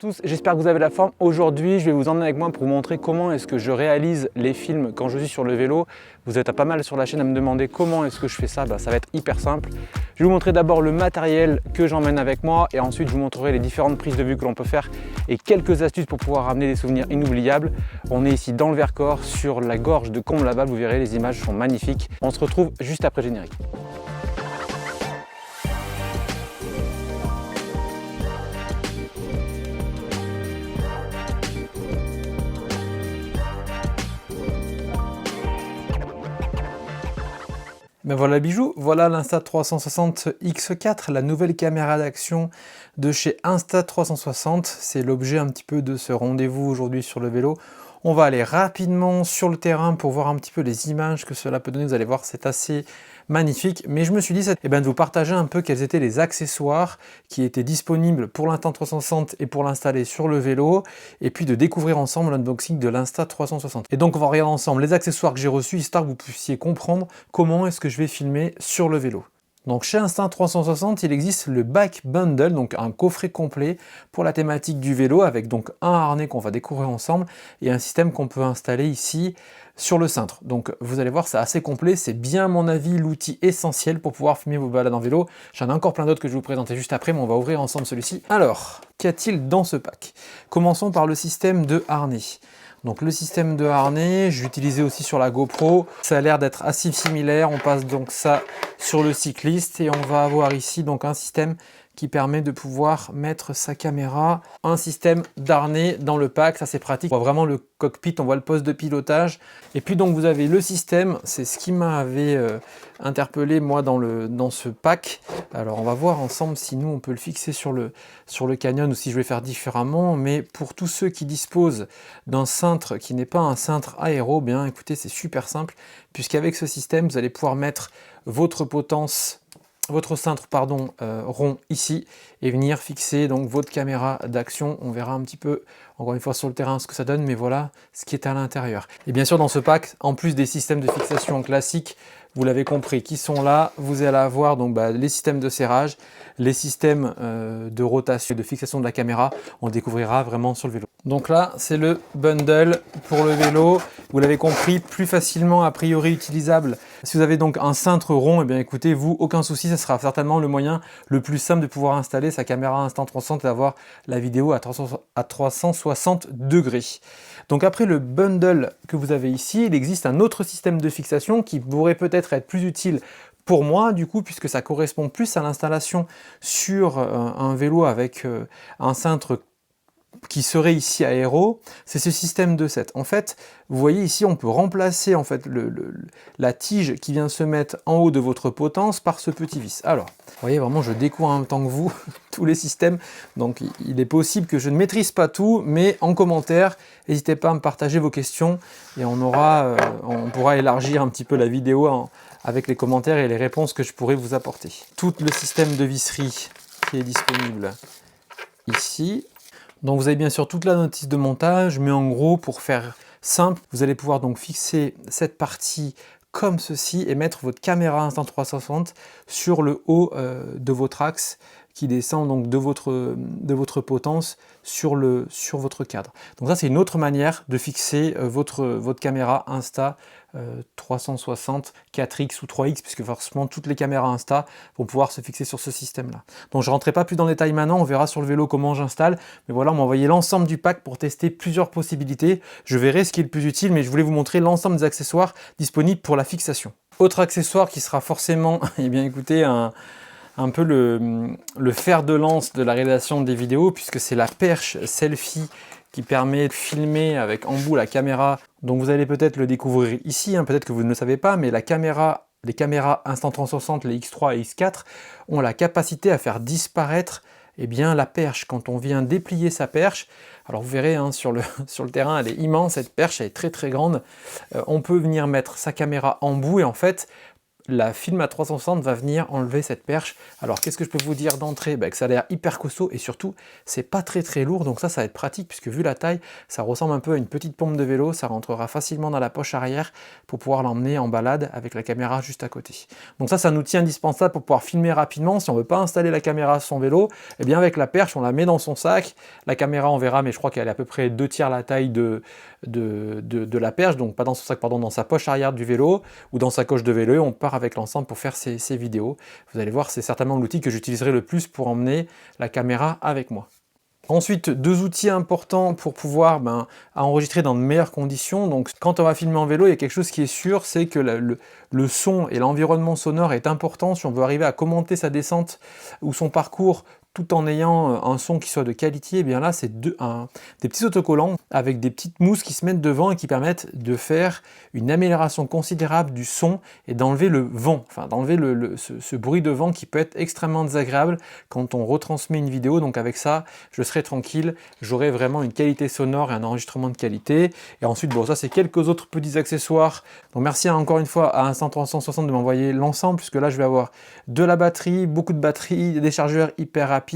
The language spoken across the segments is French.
Tous, j'espère que vous avez la forme. Aujourd'hui, je vais vous emmener avec moi pour vous montrer comment est-ce que je réalise les films quand je suis sur le vélo. Vous êtes pas mal sur la chaîne à me demander comment est-ce que je fais ça. Ça va être hyper simple. Je vais vous montrer d'abord le matériel que j'emmène avec moi et ensuite je vous montrerai les différentes prises de vue que l'on peut faire et quelques astuces pour pouvoir ramener des souvenirs inoubliables. On est ici dans le Vercors, sur la gorge de Combles-Laval. Vous verrez, les images sont magnifiques. On se retrouve juste après le générique. Ben voilà bijou, voilà l'Insta360 X4, la nouvelle caméra d'action de chez Insta360. C'est l'objet un petit peu de ce rendez-vous aujourd'hui sur le vélo. On va aller rapidement sur le terrain pour voir un petit peu les images que cela peut donner. Vous allez voir, c'est assez magnifique. Mais je me suis dit de vous partager un peu quels étaient les accessoires qui étaient disponibles pour l'Insta360 et pour l'installer sur le vélo. Et puis de découvrir ensemble l'unboxing de l'Insta360. Et donc on va regarder ensemble les accessoires que j'ai reçus, histoire que vous puissiez comprendre comment est-ce que je vais filmer sur le vélo. Donc chez Insta360, il existe le Bike Bundle, donc un coffret complet pour la thématique du vélo, avec donc un harnais qu'on va découvrir ensemble et un système qu'on peut installer ici sur le cintre. Donc vous allez voir, c'est assez complet, c'est bien à mon avis l'outil essentiel pour pouvoir filmer vos balades en vélo. J'en ai encore plein d'autres que je vais vous présenter juste après, mais on va ouvrir ensemble celui-ci. Alors, qu'y a-t-il dans ce pack? Commençons par le système de harnais. Donc le système de harnais, je l'utilisais aussi sur la GoPro, ça a l'air d'être assez similaire. On passe donc ça sur le cycliste et on va avoir ici donc un système qui permet de pouvoir mettre sa caméra, un système d'harnais dans le pack, ça c'est pratique. On voit vraiment le cockpit, on voit le poste de pilotage. Et puis donc vous avez le système, c'est ce qui m'avait interpellé moi dans ce pack. Alors on va voir ensemble si nous on peut le fixer sur le canyon ou si je vais faire différemment. Mais pour tous ceux qui disposent d'un cintre qui n'est pas un cintre aéro, bien écoutez, c'est super simple, puisqu'avec ce système vous allez pouvoir mettre votre cintre rond ici et venir fixer donc votre caméra d'action. On verra un petit peu encore une fois sur le terrain ce que ça donne, mais voilà ce qui est à l'intérieur. Et bien sûr dans ce pack, en plus des systèmes de fixation classiques, vous l'avez compris, qui sont là, vous allez avoir donc les systèmes de serrage, les systèmes de rotation, de fixation de la caméra. On découvrira vraiment sur le vélo. Donc là, c'est le bundle pour le vélo. Vous l'avez compris, plus facilement a priori utilisable. Si vous avez donc un cintre rond, et bien écoutez, vous, aucun souci, ce sera certainement le moyen le plus simple de pouvoir installer sa caméra Insta360 et d'avoir la vidéo à 360 degrés. Donc après le bundle que vous avez ici, il existe un autre système de fixation qui pourrait peut-être être plus utile pour moi, du coup, puisque ça correspond plus à l'installation sur un vélo avec un cintre qui serait ici aéro, c'est ce système de 7. En fait, vous voyez ici, on peut remplacer en fait la tige qui vient se mettre en haut de votre potence par ce petit vis. Alors, vous voyez vraiment, je découvre en même temps que vous tous les systèmes, donc il est possible que je ne maîtrise pas tout, mais en commentaire, n'hésitez pas à me partager vos questions et on pourra élargir un petit peu la vidéo avec les commentaires et les réponses que je pourrais vous apporter. Tout le système de visserie qui est disponible ici. Donc vous avez bien sûr toute la notice de montage, mais en gros, pour faire simple, vous allez pouvoir donc fixer cette partie comme ceci et mettre votre caméra Insta360 sur le haut de votre axe qui descend donc de votre potence sur votre cadre. Donc ça, c'est une autre manière de fixer votre caméra Insta 360 4X ou 3X, puisque forcément toutes les caméras Insta vont pouvoir se fixer sur ce système-là. Donc je ne rentrerai pas plus dans le détail maintenant, on verra sur le vélo comment j'installe, mais voilà, on m'a envoyé l'ensemble du pack pour tester plusieurs possibilités. Je verrai ce qui est le plus utile, mais je voulais vous montrer l'ensemble des accessoires disponibles pour la fixation. Autre accessoire qui sera forcément, eh bien écoutez, un peu le fer de lance de la réalisation des vidéos, puisque c'est la perche selfie qui permet de filmer avec en bout la caméra. Donc vous allez peut-être le découvrir ici, peut-être que vous ne le savez pas, mais les caméras Insta360, les X3 et X4 ont la capacité à faire disparaître la perche. Quand on vient déplier sa perche, alors vous verrez sur le terrain, elle est immense, cette perche, elle est très très grande. On peut venir mettre sa caméra en bout et en fait, la Film à 360 va venir enlever cette perche. Alors qu'est-ce que je peux vous dire d'entrée? Que ça a l'air hyper costaud et surtout c'est pas très lourd, donc ça va être pratique puisque vu la taille, ça ressemble un peu à une petite pompe de vélo, ça rentrera facilement dans la poche arrière pour pouvoir l'emmener en balade avec la caméra juste à côté. Donc ça un outil indispensable pour pouvoir filmer rapidement. Si on veut pas installer la caméra sur son vélo, et bien avec la perche, on la met dans son sac. La caméra, on verra, mais je crois qu'elle est à peu près 2/3 la taille de la perche, donc pas dans son sac, pardon, dans sa poche arrière du vélo ou dans sa coche de vélo. On part avec l'ensemble pour faire ces vidéos. Vous allez voir, c'est certainement l'outil que j'utiliserai le plus pour emmener la caméra avec moi. Ensuite, deux outils importants pour pouvoir enregistrer dans de meilleures conditions. Donc quand on va filmer en vélo, il y a quelque chose qui est sûr, c'est que le son et l'environnement sonore est important si on veut arriver à commenter sa descente ou son parcours tout en ayant un son qui soit de qualité. Et bien là, c'est des petits autocollants avec des petites mousses qui se mettent devant et qui permettent de faire une amélioration considérable du son et d'enlever le vent, enfin d'enlever ce bruit de vent qui peut être extrêmement désagréable quand on retransmet une vidéo. Donc avec ça, je serai tranquille, j'aurai vraiment une qualité sonore et un enregistrement de qualité. Et ensuite, bon, ça c'est quelques autres petits accessoires. Donc merci encore une fois à Insta360 de m'envoyer l'ensemble, puisque là je vais avoir de la batterie, beaucoup de batterie, des chargeurs hyper rapides,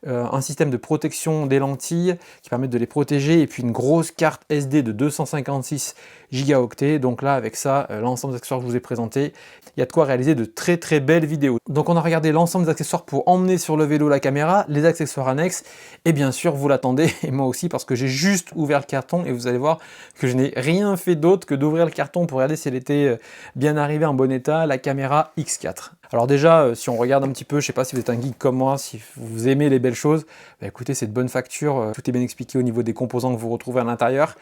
un système de protection des lentilles qui permettent de les protéger, et puis une grosse carte SD de 256 gigaoctets. Donc là, avec ça, l'ensemble des accessoires que je vous ai présentés, il y a de quoi réaliser de très belles vidéos. Donc on a regardé l'ensemble des accessoires pour emmener sur le vélo la caméra, les accessoires annexes, et bien sûr, vous l'attendez, et moi aussi, parce que j'ai juste ouvert le carton, et vous allez voir que je n'ai rien fait d'autre que d'ouvrir le carton pour regarder si elle était bien arrivée en bon état, la caméra X4. Alors déjà, si on regarde un petit peu, je ne sais pas si vous êtes un geek comme moi, si vous aimez les belles choses, écoutez, c'est de bonne facture, tout est bien expliqué au niveau des composants que vous retrouvez à l'intérieur,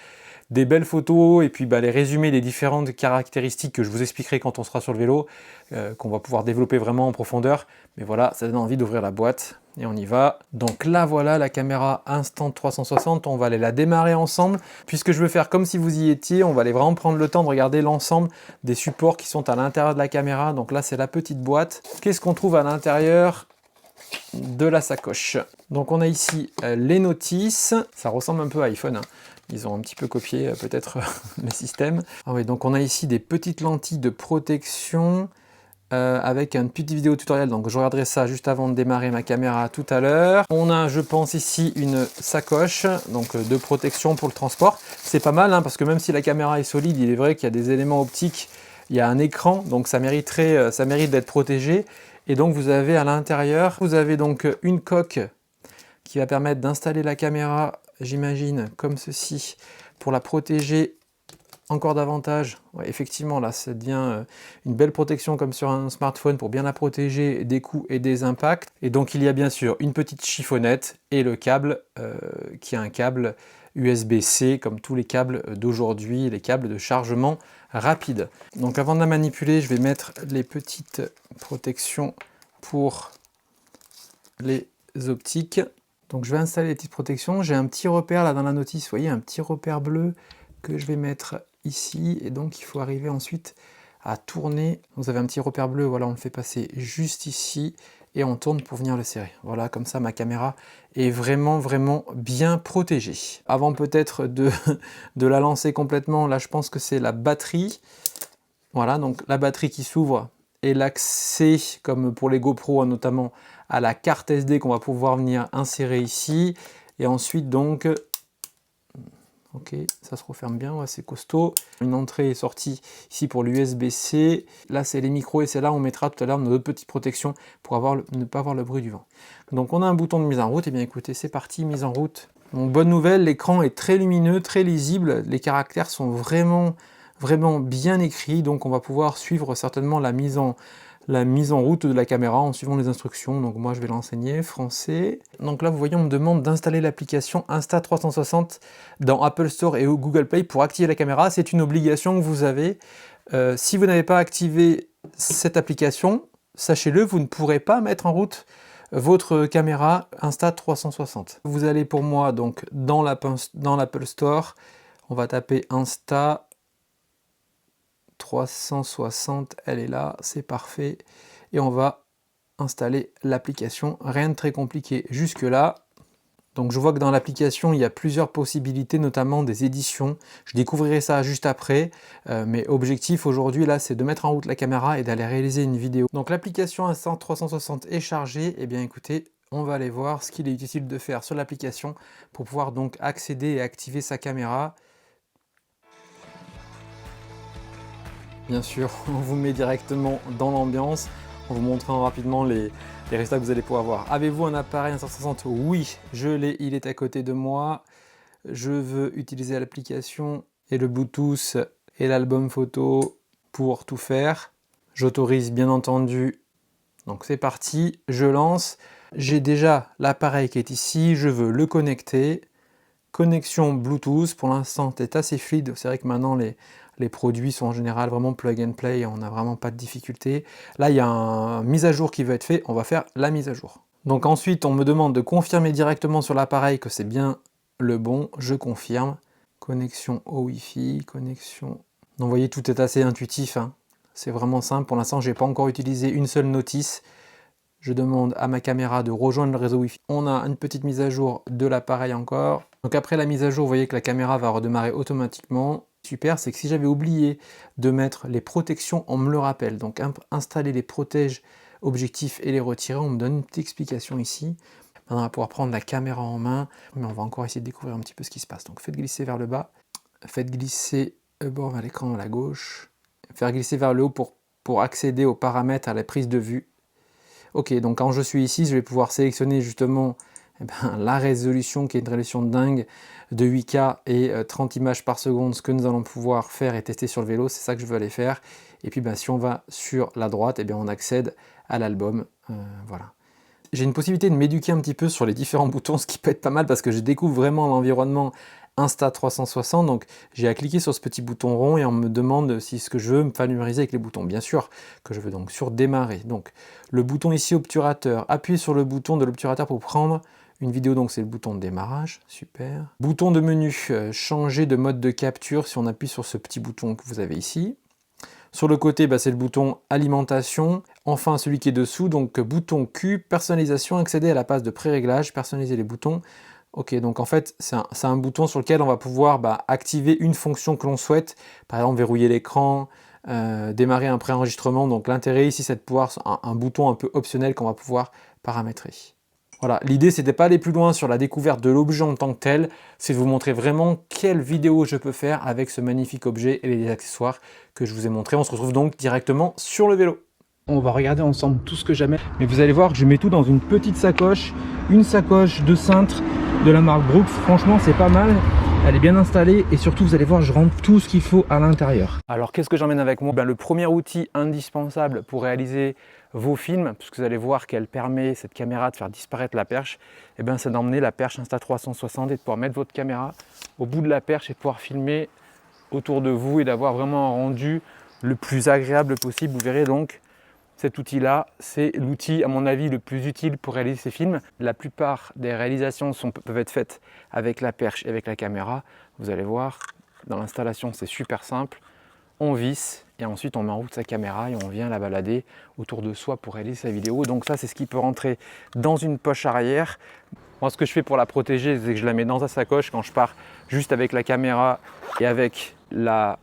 des belles photos, et puis les résumés des différentes caractéristiques que je vous expliquerai quand on sera sur le vélo, qu'on va pouvoir développer vraiment en profondeur. Mais voilà, ça donne envie d'ouvrir la boîte, et on y va. Donc là, voilà la caméra Insta360, on va aller la démarrer ensemble. Puisque je veux faire comme si vous y étiez, on va aller vraiment prendre le temps de regarder l'ensemble des supports qui sont à l'intérieur de la caméra. Donc là, c'est la petite boîte. Qu'est-ce qu'on trouve à l'intérieur de la sacoche? Donc on a ici les notices, ça ressemble un peu à iPhone, hein. Ils ont un petit peu copié peut-être le système. Ah oui, donc on a ici des petites lentilles de protection avec une petite vidéo tutoriel, donc je regarderai ça juste avant de démarrer ma caméra tout à l'heure. On a, je pense, ici une sacoche donc de protection pour le transport. C'est pas mal, hein, parce que même si la caméra est solide, il est vrai qu'il y a des éléments optiques, il y a un écran, donc ça mérite d'être protégé. Et donc vous avez à l'intérieur, vous avez donc une coque qui va permettre d'installer la caméra, j'imagine, comme ceci, pour la protéger encore davantage. Ouais, effectivement, là, ça devient une belle protection comme sur un smartphone pour bien la protéger des coups et des impacts. Et donc, il y a bien sûr une petite chiffonnette et le câble, qui est un câble USB-C, comme tous les câbles d'aujourd'hui, les câbles de chargement rapide. Donc, avant de la manipuler, je vais mettre les petites protections pour les optiques. Donc je vais installer les petites protections. J'ai un petit repère là dans la notice, vous voyez, un petit repère bleu que je vais mettre ici. Et donc il faut arriver ensuite à tourner. Vous avez un petit repère bleu, voilà, on le fait passer juste ici. Et on tourne pour venir le serrer. Voilà, comme ça ma caméra est vraiment bien protégée. Avant peut-être de la lancer complètement, là je pense que c'est la batterie. Voilà, donc la batterie qui s'ouvre et l'accès, comme pour les GoPro notamment, à la carte SD qu'on va pouvoir venir insérer ici. Et ensuite donc, ok, ça se referme bien, ouais, c'est costaud. Une entrée et sortie ici pour l'USB-C. Là c'est les micros et c'est là on mettra tout à l'heure notre petite protection pour ne pas avoir le bruit du vent. Donc on a un bouton de mise en route, et bien écoutez, c'est parti, mise en route. Donc bonne nouvelle, l'écran est très lumineux, très lisible, les caractères sont vraiment bien écrits, donc on va pouvoir suivre certainement la mise en route de la caméra en suivant les instructions. Donc moi je vais l'enseigner, français. Donc là vous voyez, on me demande d'installer l'application Insta360 dans Apple Store et au Google Play pour activer la caméra. C'est une obligation que vous avez. Si vous n'avez pas activé cette application, sachez-le, vous ne pourrez pas mettre en route votre caméra Insta360. Vous allez pour moi donc dans l'Apple Store, on va taper Insta360, elle est là, c'est parfait. Et on va installer l'application, rien de très compliqué jusque là. Donc je vois que dans l'application, il y a plusieurs possibilités, notamment des éditions. Je découvrirai ça juste après, mais objectif aujourd'hui, là, c'est de mettre en route la caméra et d'aller réaliser une vidéo. Donc l'application Insta360 est chargée. Eh bien écoutez, on va aller voir ce qu'il est utile de faire sur l'application pour pouvoir donc accéder et activer sa caméra. Bien sûr, on vous met directement dans l'ambiance en vous montrant rapidement les résultats que vous allez pouvoir voir. Avez-vous un appareil Insta360? Oui, je l'ai, il est à côté de moi. Je veux utiliser l'application et le Bluetooth et l'album photo pour tout faire. J'autorise bien entendu. Donc c'est parti, je lance. J'ai déjà l'appareil qui est ici, je veux le connecter. Connexion Bluetooth, pour l'instant c'est assez fluide. C'est vrai que maintenant les produits sont en général vraiment plug and play, on n'a vraiment pas de difficulté. Là, il y a une mise à jour qui va être faite, on va faire la mise à jour. Donc ensuite, on me demande de confirmer directement sur l'appareil que c'est bien le bon, je confirme. Connexion au Wi-Fi, connexion... Donc vous voyez, tout est assez intuitif, hein. C'est vraiment simple. Pour l'instant, je n'ai pas encore utilisé une seule notice. Je demande à ma caméra de rejoindre le réseau Wi-Fi. On a une petite mise à jour de l'appareil encore. Donc après la mise à jour, vous voyez que la caméra va redémarrer automatiquement. Super, c'est que si j'avais oublié de mettre les protections, on me le rappelle. Donc installer les protèges objectifs et les retirer, on me donne une petite explication ici. Maintenant, on va pouvoir prendre la caméra en main, mais on va encore essayer de découvrir un petit peu ce qui se passe. Donc faites glisser vers le bas, faites glisser le bord vers l'écran à la gauche, faire glisser vers le haut pour accéder aux paramètres à la prise de vue. Ok, donc quand je suis ici, je vais pouvoir sélectionner justement la résolution qui est une résolution dingue de 8K et 30 images par seconde, ce que nous allons pouvoir faire et tester sur le vélo, c'est ça que je veux aller faire. Et puis si on va sur la droite, on accède à l'album, voilà. J'ai une possibilité de m'éduquer un petit peu sur les différents boutons, ce qui peut être pas mal parce que je découvre vraiment l'environnement Insta360, donc j'ai à cliquer sur ce petit bouton rond et on me demande si ce que je veux me familiariser avec les boutons. Bien sûr que je veux donc sur démarrer. Donc le bouton ici obturateur, appuyez sur le bouton de l'obturateur pour prendre une vidéo, donc c'est le bouton de démarrage, super. Bouton de menu, changer de mode de capture si on appuie sur ce petit bouton que vous avez ici. Sur le côté, c'est le bouton alimentation. Enfin, celui qui est dessous, donc bouton Q, personnalisation, accéder à la page de pré-réglage, personnaliser les boutons. Ok, donc en fait, c'est un bouton sur lequel on va pouvoir activer une fonction que l'on souhaite. Par exemple, verrouiller l'écran, démarrer un pré-enregistrement. Donc l'intérêt ici, c'est de pouvoir un bouton un peu optionnel qu'on va pouvoir paramétrer. Voilà, l'idée c'était pas aller plus loin sur la découverte de l'objet en tant que tel, c'est de vous montrer vraiment quelle vidéo je peux faire avec ce magnifique objet et les accessoires que je vous ai montrés. On se retrouve donc directement sur le vélo. On va regarder ensemble tout ce que j'amène. Mais vous allez voir que je mets tout dans une petite sacoche, une sacoche de cintre de la marque Brooks. Franchement, c'est pas mal. Elle est bien installée et surtout, vous allez voir, je rentre tout ce qu'il faut à l'intérieur. Alors, qu'est-ce que j'emmène avec moi? Le premier outil indispensable pour réaliser vos films, puisque vous allez voir qu'elle permet, cette caméra, de faire disparaître la perche, c'est d'emmener la perche Insta360 et de pouvoir mettre votre caméra au bout de la perche et de pouvoir filmer autour de vous et d'avoir vraiment un rendu le plus agréable possible. Vous verrez donc, cet outil-là, c'est l'outil, à mon avis, le plus utile pour réaliser ces films. La plupart des réalisations peuvent être faites avec la perche et avec la caméra. Vous allez voir, dans l'installation, c'est super simple. On visse et ensuite on met en route sa caméra et on vient la balader autour de soi pour réaliser sa vidéo. Donc ça, c'est ce qui peut rentrer dans une poche arrière. Moi, ce que je fais pour la protéger, c'est que je la mets dans sa sacoche quand je pars juste avec la caméra et avec la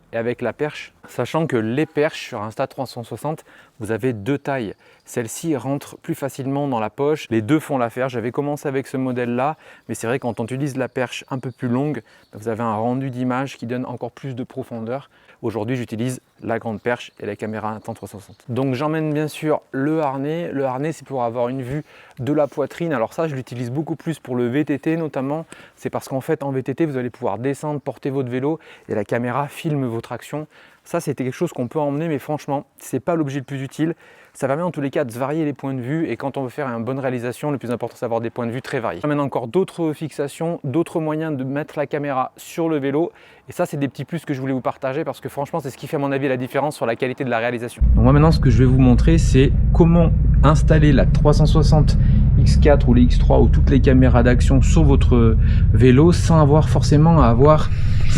perche. Sachant que les perches sur Insta360, vous avez deux tailles. Celle-ci rentre plus facilement dans la poche. Les deux font l'affaire. J'avais commencé avec ce modèle-là, mais c'est vrai quand on utilise la perche un peu plus longue, vous avez un rendu d'image qui donne encore plus de profondeur. Aujourd'hui, j'utilise la grande perche et la caméra Insta360. Donc j'emmène bien sûr le harnais. Le harnais, c'est pour avoir une vue de la poitrine. Alors ça, je l'utilise beaucoup plus pour le VTT notamment. C'est parce qu'en fait, en VTT, vous allez pouvoir descendre, porter votre vélo et la caméra filme votre action. Ça, c'était quelque chose qu'on peut emmener, mais franchement, ce n'est pas l'objet le plus utile. Ça permet en tous les cas de varier les points de vue et quand on veut faire une bonne réalisation, le plus important, c'est d'avoir des points de vue très variés. J'emmène encore d'autres fixations, d'autres moyens de mettre la caméra sur le vélo. Et ça, c'est des petits plus que je voulais vous partager parce que franchement, c'est ce qui fait à mon avis la différence sur la qualité de la réalisation. Donc moi maintenant, ce que je vais vous montrer, c'est comment installer la 360 X4 ou les X3 ou toutes les caméras d'action sur votre vélo sans avoir forcément à avoir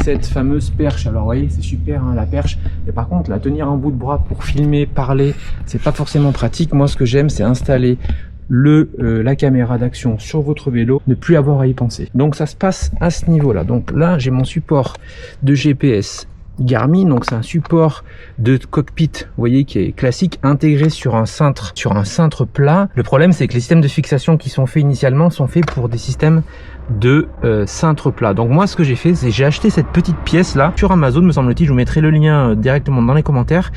cette fameuse perche. Alors vous voyez, c'est super hein, la perche, mais par contre la tenir en bout de bras pour filmer, parler, c'est pas forcément pratique. Moi ce que j'aime, c'est installer la caméra d'action sur votre vélo, ne plus avoir à y penser. Donc ça se passe à ce niveau-là. Donc là, j'ai mon support de GPS Garmin, donc c'est un support de cockpit, vous voyez, qui est classique, intégré sur un cintre plat. Le problème, c'est que les systèmes de fixation qui sont faits initialement sont faits pour des systèmes de cintre plat. Donc moi, ce que j'ai fait, c'est j'ai acheté cette petite pièce là sur Amazon, me semble-t-il. Je vous mettrai le lien directement dans les commentaires.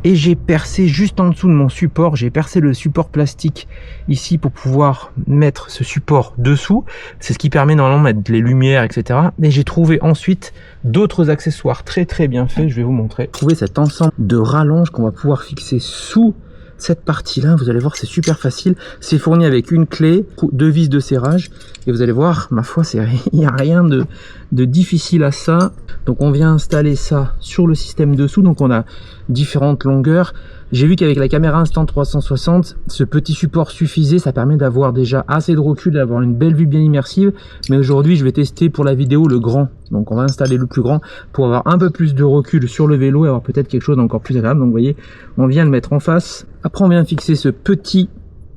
Et j'ai percé juste en dessous de mon support, j'ai percé le support plastique ici pour pouvoir mettre ce support dessous. C'est ce qui permet normalement de mettre les lumières, etc. Et j'ai trouvé ensuite d'autres accessoires très bien faits. Je vais vous montrer. Trouver cet ensemble de rallonges qu'on va pouvoir fixer sous cette partie-là. Vous allez voir, c'est super facile. C'est fourni avec une clé, 2 vis de serrage. Et vous allez voir, ma foi, il n'y a rien de difficile à ça. Donc on vient installer ça sur le système dessous. Donc on a différentes longueurs. J'ai vu qu'avec la caméra Insta360, ce petit support suffisait. Ça permet d'avoir déjà assez de recul, d'avoir une belle vue bien immersive. Mais aujourd'hui, je vais tester pour la vidéo le grand. Donc on va installer le plus grand pour avoir un peu plus de recul sur le vélo et avoir peut-être quelque chose d'encore plus agréable. Donc vous voyez, on vient le mettre en face. Après, on vient fixer ce petit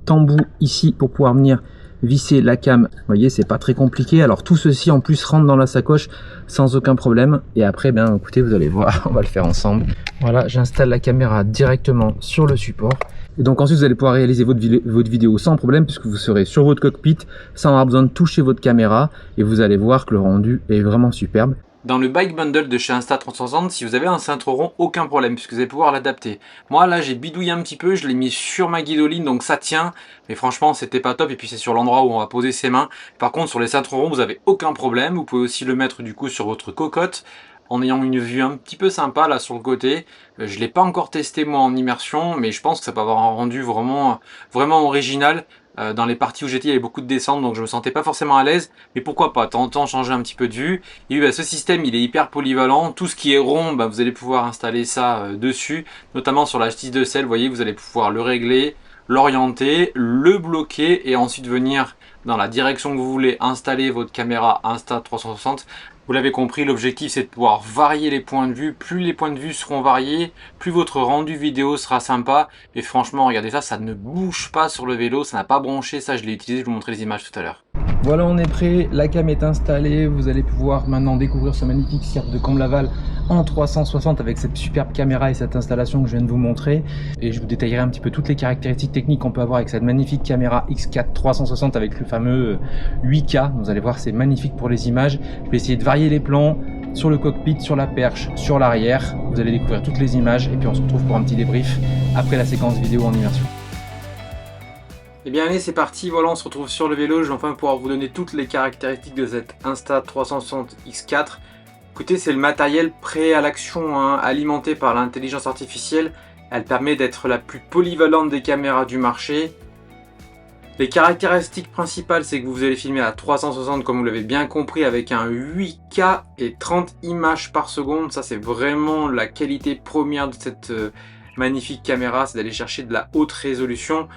embout ici pour pouvoir venir visser la cam. Vous voyez, c'est pas très compliqué. Alors tout ceci en plus rentre dans la sacoche sans aucun problème. Et après, ben écoutez, vous allez voir, on va le faire ensemble. Voilà, j'installe la caméra directement sur le support. Et donc ensuite, vous allez pouvoir réaliser votre vidéo sans problème puisque vous serez sur votre cockpit sans avoir besoin de toucher votre caméra. Et vous allez voir que le rendu est vraiment superbe. Dans le Bike Bundle de chez Insta360, si vous avez un cintre rond, aucun problème puisque vous allez pouvoir l'adapter. Moi là, j'ai bidouillé un petit peu, je l'ai mis sur ma guidoline, donc ça tient. Mais franchement, c'était pas top. Et puis c'est sur l'endroit où on va poser ses mains. Par contre, sur les cintres ronds, vous avez aucun problème. Vous pouvez aussi le mettre du coup sur votre cocotte en ayant une vue un petit peu sympa là sur le côté. Je l'ai pas encore testé moi en immersion, mais je pense que ça peut avoir un rendu vraiment original. Dans les parties où j'étais, il y avait beaucoup de descentes, donc je me sentais pas forcément à l'aise, mais pourquoi pas, de temps en temps changer un petit peu de vue. Et bah, ce système, il est hyper polyvalent. Tout ce qui est rond, bah, vous allez pouvoir installer ça dessus, notamment sur la tisse de selle. Vous voyez, vous allez pouvoir le régler, l'orienter, le bloquer et ensuite venir dans la direction que vous voulez installer votre caméra Insta360. Vous l'avez compris, l'objectif c'est de pouvoir varier les points de vue. Plus les points de vue seront variés, plus votre rendu vidéo sera sympa. Et franchement, regardez ça, ça ne bouge pas sur le vélo, ça n'a pas bronché. Ça, je l'ai utilisé, je vous montrer les images tout à l'heure. Voilà, on est prêt, la cam est installée. Vous allez pouvoir maintenant découvrir ce magnifique cirque de Comble-Laval en 360 avec cette superbe caméra et cette installation que je viens de vous montrer. Et je vous détaillerai un petit peu toutes les caractéristiques techniques qu'on peut avoir avec cette magnifique caméra X4 360 avec le fameux 8K. Vous allez voir, c'est magnifique pour les images. Je vais essayer de varier les plans sur le cockpit, sur la perche, sur l'arrière. Vous allez découvrir toutes les images et puis on se retrouve pour un petit débrief après la séquence vidéo en immersion. Et bien allez, c'est parti, voilà, on se retrouve sur le vélo. Je vais enfin pouvoir vous donner toutes les caractéristiques de cette Insta360 X4. Écoutez, c'est le matériel prêt à l'action, hein, alimenté par l'intelligence artificielle. Elle permet d'être la plus polyvalente des caméras du marché. Les caractéristiques principales, c'est que vous allez filmer à 360 comme vous l'avez bien compris avec un 8K et 30 images par seconde. Ça, c'est vraiment la qualité première de cette magnifique caméra, c'est d'aller chercher de la haute résolution.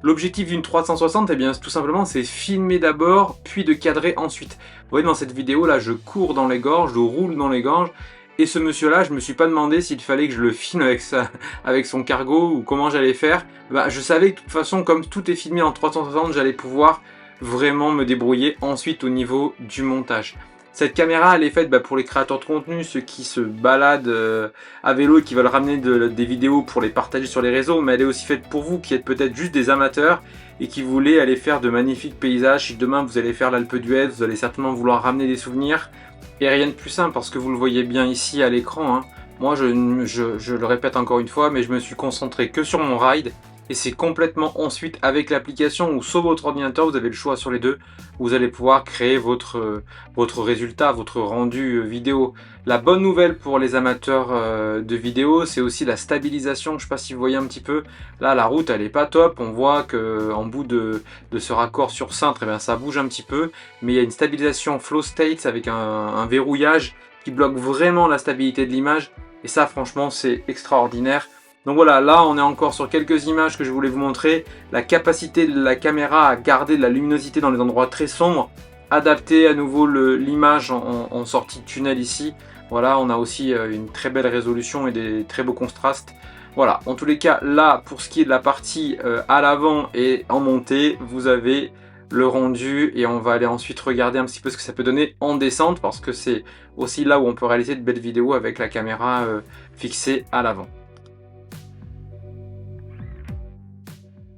L'objectif d'une 360, eh bien, tout simplement, c'est filmer d'abord, puis de cadrer ensuite. Vous voyez, dans cette vidéo, là, je cours dans les gorges, je roule dans les gorges. Et ce monsieur-là, je me suis pas demandé s'il fallait que je le filme avec son cargo ou comment j'allais faire. Bah, je savais que de toute façon, comme tout est filmé en 360, j'allais pouvoir vraiment me débrouiller ensuite au niveau du montage. Cette caméra, elle est faite pour les créateurs de contenu, ceux qui se baladent à vélo et qui veulent ramener des vidéos pour les partager sur les réseaux, mais elle est aussi faite pour vous qui êtes peut-être juste des amateurs et qui voulez aller faire de magnifiques paysages. Si demain vous allez faire l'Alpe d'Huez, vous allez certainement vouloir ramener des souvenirs. Et rien de plus simple parce que vous le voyez bien ici à l'écran, hein. Moi je le répète encore une fois, mais je me suis concentré que sur mon ride. Et c'est complètement ensuite avec l'application ou sur votre ordinateur, vous avez le choix sur les deux. Vous allez pouvoir créer votre résultat, votre rendu vidéo. La bonne nouvelle pour les amateurs de vidéo, c'est aussi la stabilisation. Je ne sais pas si vous voyez un petit peu. Là, la route, elle n'est pas top. On voit qu'en bout de ce raccord sur cintre, eh bien, ça bouge un petit peu. Mais il y a une stabilisation flow state avec un verrouillage qui bloque vraiment la stabilité de l'image. Et ça, franchement, c'est extraordinaire. Donc voilà, là on est encore sur quelques images que je voulais vous montrer. La capacité de la caméra à garder de la luminosité dans les endroits très sombres. Adapter à nouveau l'image en sortie de tunnel ici. Voilà, on a aussi une très belle résolution et des très beaux contrastes. Voilà, en tous les cas, là, pour ce qui est de la partie à l'avant et en montée, vous avez le rendu et on va aller ensuite regarder un petit peu ce que ça peut donner en descente parce que c'est aussi là où on peut réaliser de belles vidéos avec la caméra fixée à l'avant.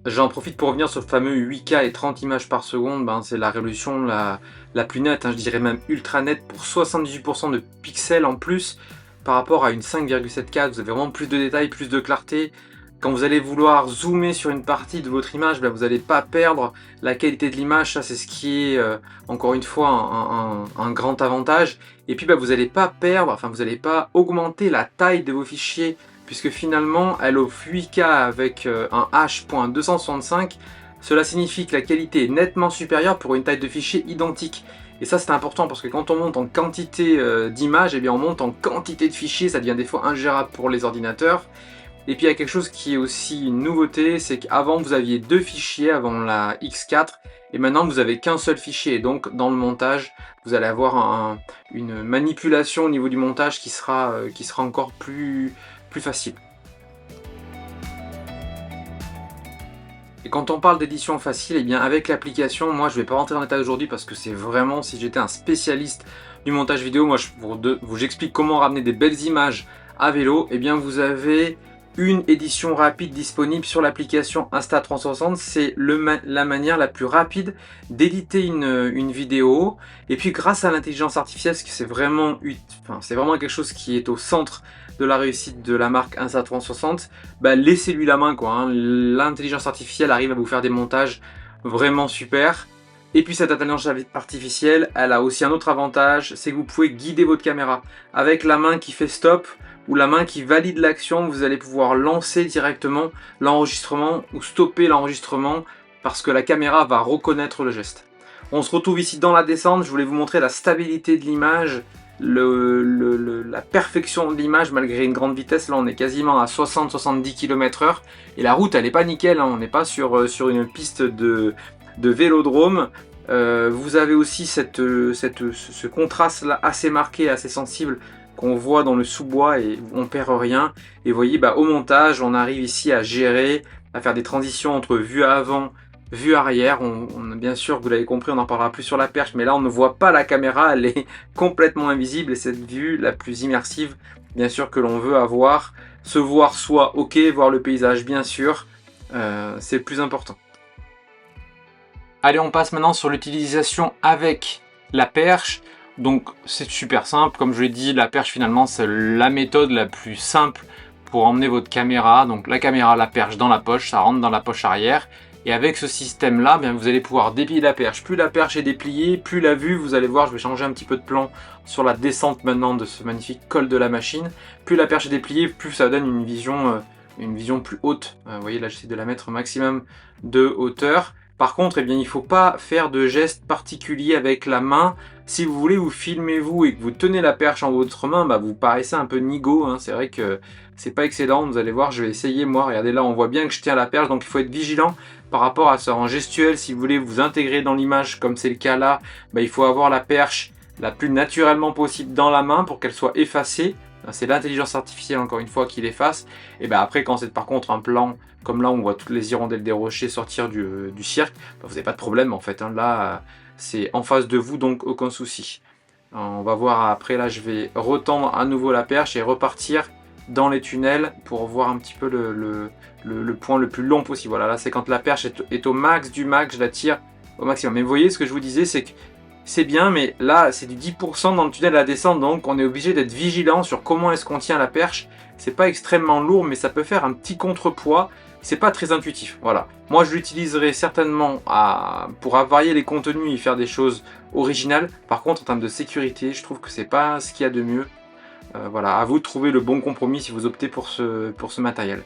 J'en profite pour revenir sur le fameux 8K et 30 images par seconde, c'est la résolution la plus nette, je dirais même ultra nette pour 78% de pixels en plus par rapport à une 5,7K, vous avez vraiment plus de détails, plus de clarté. Quand vous allez vouloir zoomer sur une partie de votre image, vous n'allez pas perdre la qualité de l'image, ça c'est ce qui est encore une fois un grand avantage. Et puis vous n'allez pas perdre, vous n'allez pas augmenter la taille de vos fichiers, puisque finalement elle offre 8K avec un H.265, cela signifie que la qualité est nettement supérieure pour une taille de fichier identique. Et ça c'est important parce que quand on monte en quantité d'images, on monte en quantité de fichiers, ça devient des fois ingérable pour les ordinateurs. Et puis il y a quelque chose qui est aussi une nouveauté, c'est qu'avant vous aviez 2 fichiers avant la X4 et maintenant vous avez qu'un seul fichier. Et donc dans le montage, vous allez avoir une manipulation au niveau du montage qui sera encore plus facile. Et quand on parle d'édition facile, avec l'application, moi je vais pas rentrer dans le détail aujourd'hui parce que c'est vraiment, si j'étais un spécialiste du montage vidéo, moi j'explique comment ramener des belles images à vélo. Vous avez une édition rapide disponible sur l'application Insta360, c'est la manière la plus rapide d'éditer une vidéo. Et puis grâce à l'intelligence artificielle, parce que c'est vraiment quelque chose qui est au centre de la réussite de la marque Insta360, laissez-lui la main L'intelligence artificielle arrive à vous faire des montages vraiment super. Et puis cette intelligence artificielle, elle a aussi un autre avantage, c'est que vous pouvez guider votre caméra. Avec la main qui fait stop, ou la main qui valide l'action, vous allez pouvoir lancer directement l'enregistrement ou stopper l'enregistrement parce que la caméra va reconnaître le geste. On se retrouve ici dans la descente, je voulais vous montrer la stabilité de l'image, la perfection de l'image malgré une grande vitesse. Là on est quasiment à 60-70 km/h et la route elle est pas nickel, on n'est pas sur une piste de vélodrome. Vous avez aussi ce contraste là assez marqué, assez sensible qu'on voit dans le sous-bois et on perd rien. Et vous voyez, au montage, on arrive ici à gérer, à faire des transitions entre vue avant, vue arrière. Bien sûr, vous l'avez compris, on en parlera plus sur la perche, mais là on ne voit pas la caméra, elle est complètement invisible et cette vue la plus immersive, bien sûr, que l'on veut avoir, se voir soit ok, voir le paysage, bien sûr, c'est le plus important. Allez, on passe maintenant sur l'utilisation avec la perche. Donc c'est super simple, comme je l'ai dit, la perche finalement c'est la méthode la plus simple pour emmener votre caméra. Donc la caméra, la perche dans la poche, ça rentre dans la poche arrière. Et avec ce système là, vous allez pouvoir déplier la perche. Plus la perche est dépliée, plus la vue, vous allez voir, je vais changer un petit peu de plan sur la descente maintenant de ce magnifique col de la machine. Plus la perche est dépliée, plus ça donne une vision plus haute. Vous voyez là, j'essaie de la mettre au maximum de hauteur. Par contre, il ne faut pas faire de gestes particuliers avec la main. Si vous voulez vous filmez vous et que vous tenez la perche en votre main, vous paraissez un peu nigo. C'est vrai que c'est pas excellent. Vous allez voir, je vais essayer moi. Regardez là, on voit bien que je tiens la perche. Donc il faut être vigilant par rapport à ça en gestuel. Si vous voulez vous intégrer dans l'image, comme c'est le cas là, il faut avoir la perche la plus naturellement possible dans la main pour qu'elle soit effacée. C'est l'intelligence artificielle encore une fois qui l'efface. Et après quand c'est par contre un plan comme là où on voit toutes les hirondelles des rochers sortir du cirque, vous n'avez pas de problème en fait. Là c'est en face de vous, donc aucun souci. On va voir après, là je vais retendre à nouveau la perche et repartir dans les tunnels pour voir un petit peu le point le plus long possible. Voilà, là c'est quand la perche est au max du max, je la tire au maximum. Mais vous voyez ce que je vous disais, c'est que c'est bien, mais là c'est du 10% dans le tunnel à descendre, donc on est obligé d'être vigilant sur comment est-ce qu'on tient la perche. C'est pas extrêmement lourd, mais ça peut faire un petit contrepoids. C'est pas très intuitif, voilà. Moi je l'utiliserai certainement pour varier les contenus et faire des choses originales. Par contre en termes de sécurité, je trouve que c'est pas ce qu'il y a de mieux. Voilà, à vous de trouver le bon compromis si vous optez pour ce matériel.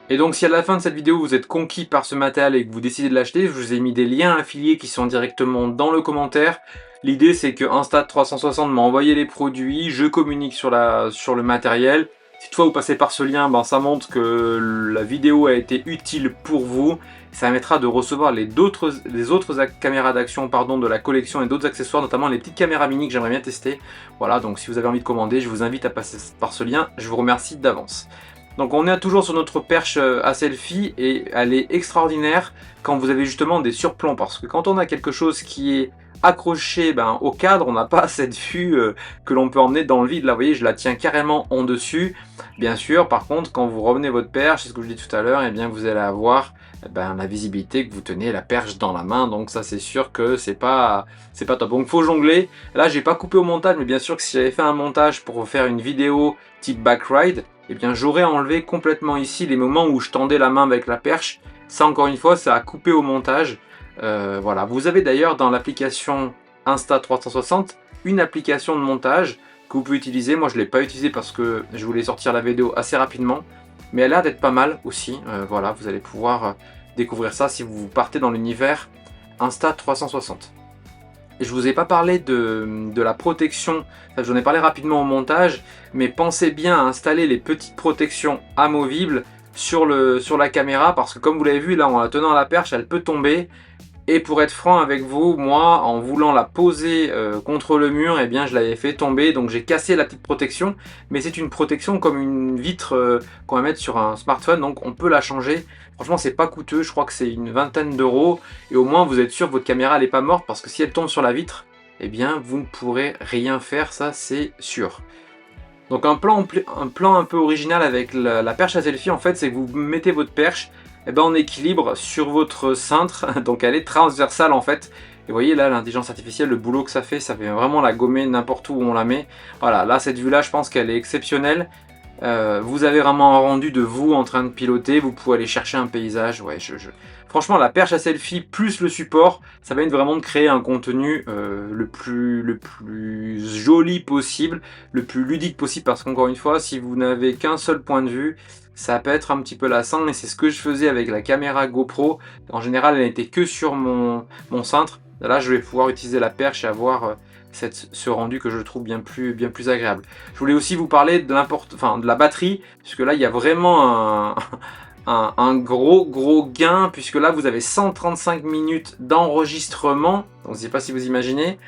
Et donc si à la fin de cette vidéo vous êtes conquis par ce matériel et que vous décidez de l'acheter, je vous ai mis des liens affiliés qui sont directement dans le commentaire. L'idée c'est que Insta360 m'a envoyé les produits, je communique sur le matériel. Si toutefois vous passez par ce lien, ça montre que la vidéo a été utile pour vous. Ça permettra de recevoir les autres caméras d'action de la collection et d'autres accessoires, notamment les petites caméras mini que j'aimerais bien tester. Voilà, donc si vous avez envie de commander, je vous invite à passer par ce lien. Je vous remercie d'avance. Donc on est toujours sur notre perche à selfie et elle est extraordinaire quand vous avez justement des surplombs, parce que quand on a quelque chose qui est accroché au cadre, on n'a pas cette vue que l'on peut emmener dans le vide. Là vous voyez, je la tiens carrément en dessus. Bien sûr, par contre, quand vous revenez votre perche, c'est ce que je dis tout à l'heure, et bien vous allez avoir la visibilité que vous tenez la perche dans la main. Donc ça, c'est sûr que c'est pas top. Donc faut jongler. Là, j'ai pas coupé au montage, mais bien sûr que si j'avais fait un montage pour faire une vidéo type back ride, eh bien j'aurais enlevé complètement ici les moments où je tendais la main avec la perche. Ça, encore une fois, ça a coupé au montage. Voilà. Vous avez d'ailleurs dans l'application Insta360 une application de montage que vous pouvez utiliser. Moi, je ne l'ai pas utilisée parce que je voulais sortir la vidéo assez rapidement, mais elle a l'air d'être pas mal aussi. Voilà, vous allez pouvoir découvrir ça si vous partez dans l'univers Insta360. Et je vous ai pas parlé de la protection, enfin, j'en ai parlé rapidement au montage, mais pensez bien à installer les petites protections amovibles sur la caméra, parce que comme vous l'avez vu là, en la tenant à la perche, elle peut tomber. Et pour être franc avec vous, moi, en voulant la poser contre le mur, eh bien, je l'avais fait tomber, donc j'ai cassé la petite protection. Mais c'est une protection comme une vitre qu'on va mettre sur un smartphone, donc on peut la changer. Franchement, c'est pas coûteux, je crois que c'est une vingtaine d'euros. Et au moins, vous êtes sûr que votre caméra n'est pas morte, parce que si elle tombe sur la vitre, eh bien, vous ne pourrez rien faire, ça c'est sûr. Donc un plan un peu original avec la perche à selfie, en fait, c'est que vous mettez votre perche en équilibre sur votre cintre, donc elle est transversale en fait. Et vous voyez là, l'intelligence artificielle, le boulot que ça fait vraiment la gommer n'importe où on la met. Voilà, là cette vue là, je pense qu'elle est exceptionnelle. Vous avez vraiment un rendu de vous en train de piloter, vous pouvez aller chercher un paysage. Ouais, Franchement, la perche à selfie plus le support, ça va être vraiment de créer un contenu le plus joli possible, le plus ludique possible, parce qu'encore une fois, si vous n'avez qu'un seul point de vue, ça peut être un petit peu lassant, mais c'est ce que je faisais avec la caméra GoPro. En général, elle n'était que sur mon cintre. Là, je vais pouvoir utiliser la perche et avoir ce rendu que je trouve bien plus agréable. Je voulais aussi vous parler de la batterie, puisque là, il y a vraiment un gros gain, puisque là, vous avez 135 minutes d'enregistrement. Donc, je ne sais pas si vous imaginez,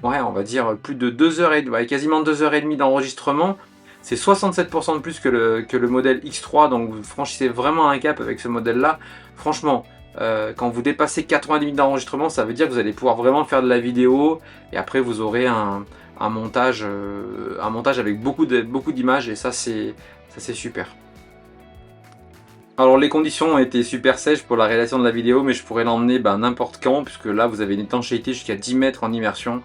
on va dire plus de 2 heures et quasiment 2 heures et demie d'enregistrement. C'est 67% de plus que le modèle X3, donc vous franchissez vraiment un cap avec ce modèle-là. Franchement, quand vous dépassez 90 minutes d'enregistrement, ça veut dire que vous allez pouvoir vraiment faire de la vidéo, et après vous aurez un montage avec beaucoup d'images, et ça c'est super. Alors les conditions ont été super sèches pour la réalisation de la vidéo, mais je pourrais l'emmener n'importe quand, puisque là vous avez une étanchéité jusqu'à 10 mètres en immersion.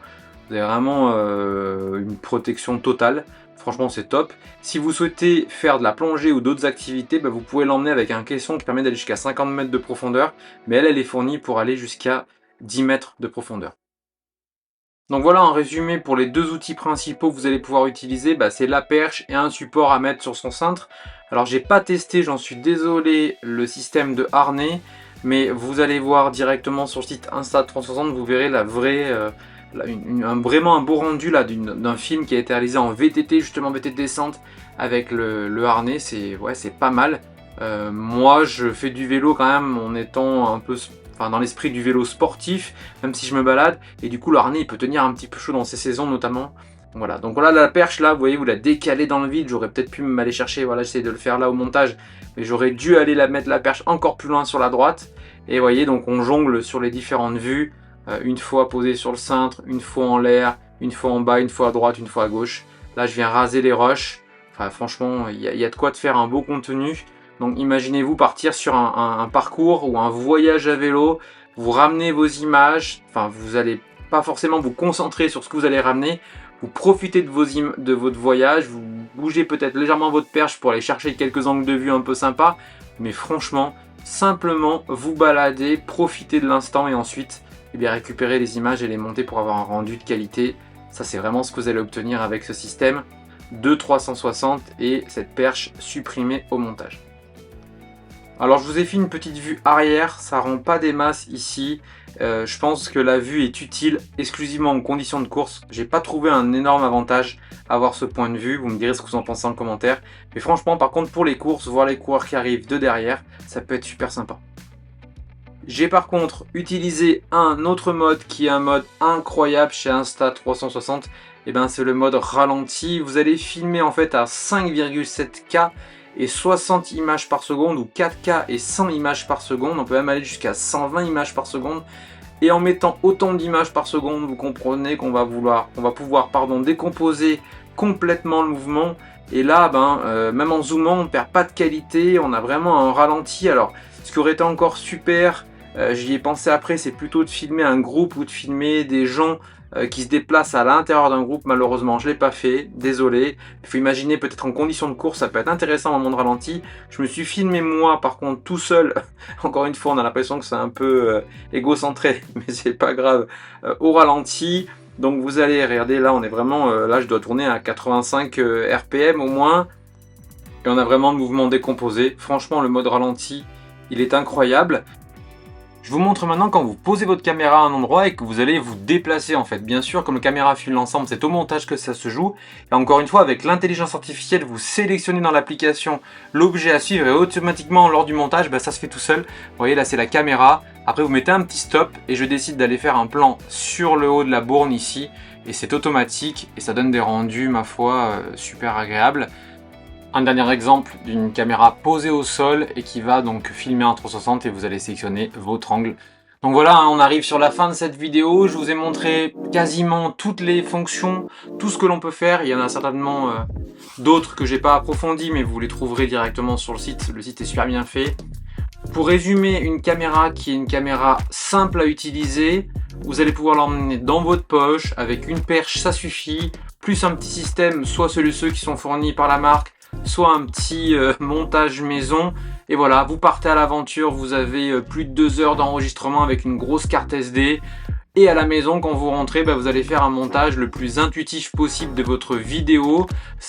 Vous avez vraiment une protection totale. Franchement, c'est top. Si vous souhaitez faire de la plongée ou d'autres activités, vous pouvez l'emmener avec un caisson qui permet d'aller jusqu'à 50 mètres de profondeur. Mais elle est fournie pour aller jusqu'à 10 mètres de profondeur. Donc voilà un résumé pour les deux outils principaux que vous allez pouvoir utiliser. C'est la perche et un support à mettre sur son cintre. Alors j'ai pas testé, j'en suis désolé, le système de harnais. Mais vous allez voir directement sur le site Insta360, vous verrez la vraie... vraiment un beau rendu là d'un film qui a été réalisé en VTT, justement VTT descente avec le harnais. C'est pas mal. Moi je fais du vélo quand même en étant un peu dans l'esprit du vélo sportif, même si je me balade, et du coup le harnais il peut tenir un petit peu chaud dans ces saisons notamment. Voilà, donc voilà la perche là, vous voyez, vous la décalez dans le vide. J'aurais peut-être pu m'aller chercher, voilà, j'essaie de le faire là au montage, mais j'aurais dû aller mettre la perche encore plus loin sur la droite. Et vous voyez, donc on jongle sur les différentes vues. Une fois posé sur le cintre, une fois en l'air, une fois en bas, une fois à droite, une fois à gauche. Là, je viens raser les roches. Enfin, franchement, il y a de quoi de faire un beau contenu. Donc, imaginez-vous partir sur un parcours ou un voyage à vélo. Vous ramenez vos images. Enfin, vous n'allez pas forcément vous concentrer sur ce que vous allez ramener. Vous profitez de votre voyage. Vous bougez peut-être légèrement votre perche pour aller chercher quelques angles de vue un peu sympas. Mais franchement, simplement vous balader, profiter de l'instant et ensuite récupérer les images et les monter pour avoir un rendu de qualité. Ça, c'est vraiment ce que vous allez obtenir avec ce système de 360 et cette perche supprimée au montage. Alors, je vous ai fait une petite vue arrière, ça rend pas des masses ici. Je pense que la vue est utile exclusivement en conditions de course. J'ai pas trouvé un énorme avantage à avoir ce point de vue. Vous me direz ce que vous en pensez en commentaire. Mais franchement, par contre, pour les courses, voir les coureurs qui arrivent de derrière, ça peut être super sympa. J'ai par contre utilisé un autre mode qui est un mode incroyable chez Insta360. C'est le mode ralenti. Vous allez filmer en fait à 5,7K et 60 images par seconde, ou 4K et 100 images par seconde. On peut même aller jusqu'à 120 images par seconde. Et en mettant autant d'images par seconde, vous comprenez qu'on va pouvoir décomposer complètement le mouvement. Et là, même en zoomant, on ne perd pas de qualité, on a vraiment un ralenti. Alors, ce qui aurait été encore super, j'y ai pensé après, c'est plutôt de filmer un groupe ou de filmer des gens qui se déplacent à l'intérieur d'un groupe. Malheureusement, je ne l'ai pas fait, désolé. Il faut imaginer peut-être en condition de course, ça peut être intéressant en moment de ralenti. Je me suis filmé moi, par contre, tout seul. Encore une fois, on a l'impression que c'est un peu égocentré, mais c'est pas grave. Au ralenti. Donc vous allez regarder, là on est vraiment, là je dois tourner à 85 RPM au moins, et on a vraiment le mouvement décomposé. Franchement, le mode ralenti, il est incroyable. Je vous montre maintenant quand vous posez votre caméra à un endroit et que vous allez vous déplacer en fait. Bien sûr, comme le caméra filme l'ensemble, c'est au montage que ça se joue. Et encore une fois, avec l'intelligence artificielle, vous sélectionnez dans l'application l'objet à suivre et automatiquement lors du montage, ça se fait tout seul. Vous voyez là, c'est la caméra. Après, vous mettez un petit stop et je décide d'aller faire un plan sur le haut de la borne ici. Et c'est automatique et ça donne des rendus, ma foi, super agréables. Un dernier exemple d'une caméra posée au sol et qui va donc filmer en 360 et vous allez sélectionner votre angle. Donc voilà, on arrive sur la fin de cette vidéo. Je vous ai montré quasiment toutes les fonctions, tout ce que l'on peut faire. Il y en a certainement d'autres que j'ai pas approfondi, mais vous les trouverez directement sur le site. Le site est super bien fait. Pour résumer, une caméra qui est une caméra simple à utiliser, vous allez pouvoir l'emmener dans votre poche avec une perche, ça suffit, plus un petit système, soit ceux qui sont fournis par la marque, soit un petit montage maison. Et voilà, vous partez à l'aventure, vous avez plus de 2 heures d'enregistrement avec une grosse carte SD. Et à la maison, quand vous rentrez, vous allez faire un montage le plus intuitif possible de votre vidéo.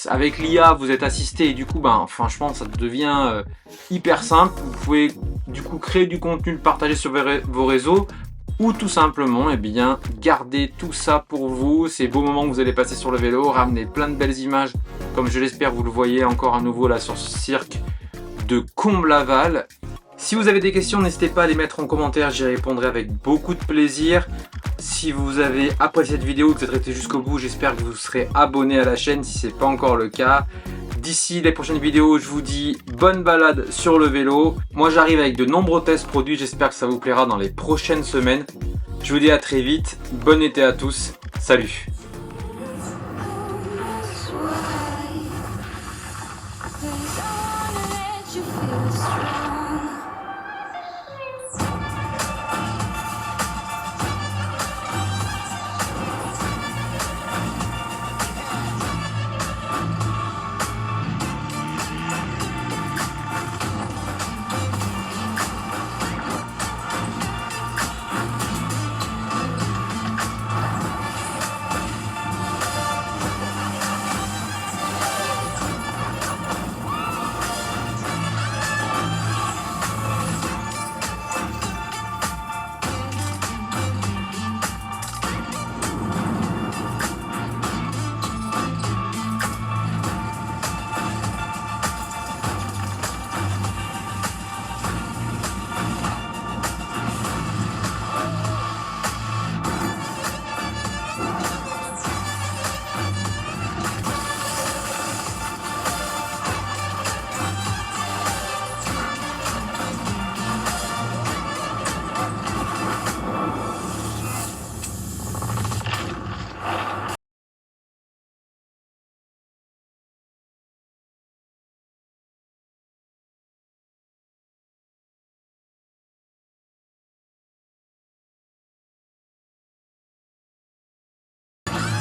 Avec l'IA, vous êtes assisté et du coup, franchement, ça devient hyper simple. Vous pouvez du coup créer du contenu, le partager sur vos réseaux ou tout simplement garder tout ça pour vous. Ces beaux moments que vous allez passer sur le vélo, ramener plein de belles images, comme je l'espère vous le voyez encore à nouveau là sur ce cirque de Comblaval. Si vous avez des questions, n'hésitez pas à les mettre en commentaire, j'y répondrai avec beaucoup de plaisir. Si vous avez apprécié cette vidéo, que vous êtes resté jusqu'au bout, j'espère que vous serez abonné à la chaîne si ce n'est pas encore le cas. D'ici les prochaines vidéos, je vous dis bonne balade sur le vélo. Moi j'arrive avec de nombreux tests produits, j'espère que ça vous plaira dans les prochaines semaines. Je vous dis à très vite, bon été à tous, salut!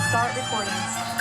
Start recording.